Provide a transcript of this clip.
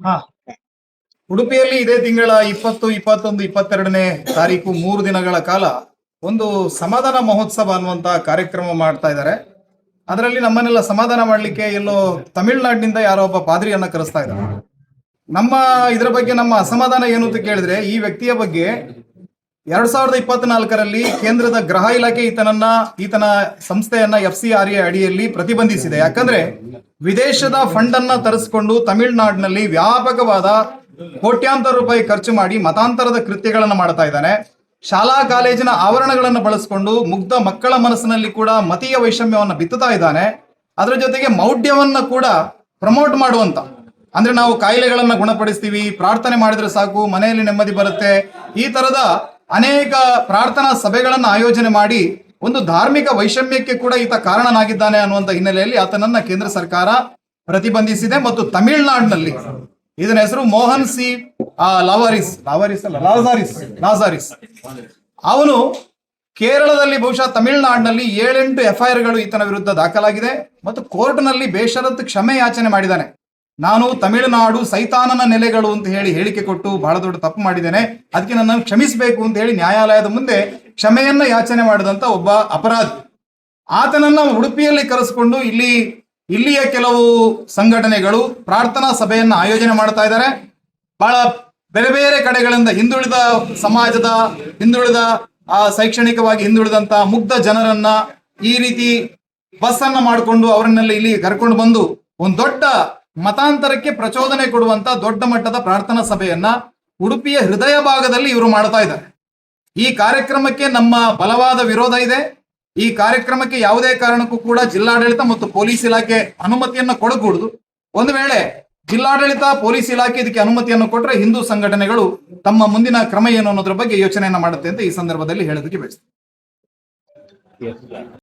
ಹಾ, ಉಡುಪಿಯಲ್ಲಿ ಇದೇ ತಿಂಗಳ 20, 21, 22ನೇ ತಾರೀಕು 3 ದಿನಗಳ ಕಾಲ ಒಂದು ಸಮಾಧಾನ ಮಹೋತ್ಸವ ಅನ್ನುವಂತ ಕಾರ್ಯಕ್ರಮ ಮಾಡ್ತಾ ಇದ್ದಾರೆ. ಅದರಲ್ಲಿ ನಮ್ಮನ್ನೆಲ್ಲ ಸಮಾಧಾನ ಮಾಡಲಿಕ್ಕೆ ಎಲ್ಲೋ ತಮಿಳುನಾಡಿನಿಂದ ಯಾರೋ ಒಬ್ಬ ಪಾದ್ರಿಯನ್ನ ಕರೆಸ್ತಾ ಇದ್ದಾರೆ. ನಮ್ಮ ಇದರ ಬಗ್ಗೆ ನಮ್ಮ ಅಸಮಾಧಾನ ಏನು ಅಂತ ಕೇಳಿದ್ರೆ, ಈ ವ್ಯಕ್ತಿಯ ಬಗ್ಗೆ 2024ರಲ್ಲಿ ಕೇಂದ್ರದ ಗೃಹ ಇಲಾಖೆ ಈತನ ಸಂಸ್ಥೆಯನ್ನ FCRA ಅಡಿಯಲ್ಲಿ ಪ್ರತಿಬಂಧಿಸಿದೆ. ಯಾಕಂದ್ರೆ ವಿದೇಶದ ಫಂಡ್ ಅನ್ನ ತರಿಸಿಕೊಂಡು ತಮಿಳುನಾಡಿನಲ್ಲಿ ವ್ಯಾಪಕವಾದ ಕೋಟ್ಯಾಂತರ ರೂಪಾಯಿ ಖರ್ಚು ಮಾಡಿ ಮತಾಂತರದ ಕೃತ್ಯಗಳನ್ನು ಮಾಡ್ತಾ ಇದ್ದಾನೆ. ಶಾಲಾ ಕಾಲೇಜಿನ ಆವರಣಗಳನ್ನು ಬಳಸಿಕೊಂಡು ಮುಗ್ಧ ಮಕ್ಕಳ ಮನಸ್ಸಿನಲ್ಲಿ ಕೂಡ ಮತೀಯ ವೈಷಮ್ಯವನ್ನು ಬಿತ್ತುತ್ತಾ ಇದ್ದಾನೆ. ಅದರ ಜೊತೆಗೆ ಮೌಢ್ಯವನ್ನ ಕೂಡ ಪ್ರಮೋಟ್ ಮಾಡುವಂತ, ಅಂದ್ರೆ ನಾವು ಕಾಯಿಲೆಗಳನ್ನ ಗುಣಪಡಿಸ್ತೀವಿ, ಪ್ರಾರ್ಥನೆ ಮಾಡಿದ್ರೆ ಸಾಕು ಮನೆಯಲ್ಲಿ ನೆಮ್ಮದಿ ಬರುತ್ತೆ, ಈ ತರದ ಅನೇಕ ಪ್ರಾರ್ಥನಾ ಸಭೆಗಳನ್ನು ಆಯೋಜನೆ ಮಾಡಿ ಒಂದು ಧಾರ್ಮಿಕ ವೈಷಮ್ಯಕ್ಕೆ ಕೂಡ ಈತ ಕಾರಣನಾಗಿದ್ದಾನೆ ಅನ್ನುವಂಥ ಹಿನ್ನೆಲೆಯಲ್ಲಿ ಆತನನ್ನ ಕೇಂದ್ರ ಸರ್ಕಾರ ಪ್ರತಿಬಂಧಿಸಿದೆ. ಮತ್ತು ತಮಿಳುನಾಡಿನಲ್ಲಿ ಇದರ ಹೆಸರು ಮೋಹನ್ ಸಿ ಲಾಜಾರಿಸ್. ಅವನು ಕೇರಳದಲ್ಲಿ ಬಹುಶಃ ತಮಿಳುನಾಡಿನಲ್ಲಿ 7-8 FIR ಗಳು ಈತನ ವಿರುದ್ಧ ದಾಖಲಾಗಿದೆ ಮತ್ತು ಕೋರ್ಟ್ನಲ್ಲಿ ಬೇಷರತ್ತು ಕ್ಷಮೆ ಯಾಚನೆ ಮಾಡಿದ್ದಾನೆ. ನಾನು ತಮಿಳುನಾಡು ಸೈತಾನನ ನೆಲೆಗಳು ಅಂತ ಹೇಳಿ ಹೇಳಿಕೆ ಕೊಟ್ಟು ಬಹಳ ದೊಡ್ಡ ತಪ್ಪು ಮಾಡಿದ್ದೇನೆ, ಅದಕ್ಕೆ ನನ್ನನ್ನು ಕ್ಷಮಿಸಬೇಕು ಅಂತ ಹೇಳಿ ನ್ಯಾಯಾಲಯದ ಮುಂದೆ ಕ್ಷಮೆಯನ್ನ ಯಾಚನೆ ಮಾಡಿದಂತ ಒಬ್ಬ ಅಪರಾಧಿ. ಆತನನ್ನ ಉಡುಪಿಯಲ್ಲಿ ಕರೆಸಿಕೊಂಡು ಇಲ್ಲಿಯ ಕೆಲವು ಸಂಘಟನೆಗಳು ಪ್ರಾರ್ಥನಾ ಸಭೆಯನ್ನ ಆಯೋಜನೆ ಮಾಡ್ತಾ ಇದ್ದಾರೆ. ಬಹಳ ಬೇರೆ ಬೇರೆ ಕಡೆಗಳಿಂದ ಹಿಂದುಳಿದ ಸಮಾಜದ, ಶೈಕ್ಷಣಿಕವಾಗಿ ಹಿಂದುಳಿದಂತ ಮುಗ್ಧ ಜನರನ್ನ ಈ ರೀತಿ ಬಸ್ ಅನ್ನ ಮಾಡಿಕೊಂಡು ಅವರನ್ನೆಲ್ಲ ಇಲ್ಲಿ ಕರ್ಕೊಂಡು ಬಂದು ಒಂದು ದೊಡ್ಡ ಮತಾಂತರಕ್ಕೆ ಪ್ರಚೋದನೆ ಕೊಡುವಂತ ದೊಡ್ಡ ಮಟ್ಟದ ಪ್ರಾರ್ಥನಾ ಸಭೆಯನ್ನ ಉಡುಪಿಯ ಹೃದಯ ಭಾಗದಲ್ಲಿ ಇವರು ಮಾಡ್ತಾ ಇದ್ದಾರೆ. ಈ ಕಾರ್ಯಕ್ರಮಕ್ಕೆ ನಮ್ಮ ಬಲವಾದ ವಿರೋಧ ಇದೆ. ಈ ಕಾರ್ಯಕ್ರಮಕ್ಕೆ ಯಾವುದೇ ಕಾರಣಕ್ಕೂ ಕೂಡ ಜಿಲ್ಲಾಡಳಿತ ಮತ್ತು ಪೊಲೀಸ್ ಇಲಾಖೆ ಅನುಮತಿಯನ್ನ ಕೊಡಕೂಡದು. ಒಂದು ವೇಳೆ ಜಿಲ್ಲಾಡಳಿತ ಪೊಲೀಸ್ ಇಲಾಖೆ ಇದಕ್ಕೆ ಅನುಮತಿಯನ್ನು ಕೊಟ್ಟರೆ ಹಿಂದೂ ಸಂಘಟನೆಗಳು ತಮ್ಮ ಮುಂದಿನ ಕ್ರಮ ಏನು ಅನ್ನೋದ್ರ ಬಗ್ಗೆ ಯೋಚನೆಯನ್ನ ಮಾಡುತ್ತೆ ಅಂತ ಈ ಸಂದರ್ಭದಲ್ಲಿ ಹೇಳೋದಕ್ಕೆ ಬಯಸ್ತೇನೆ.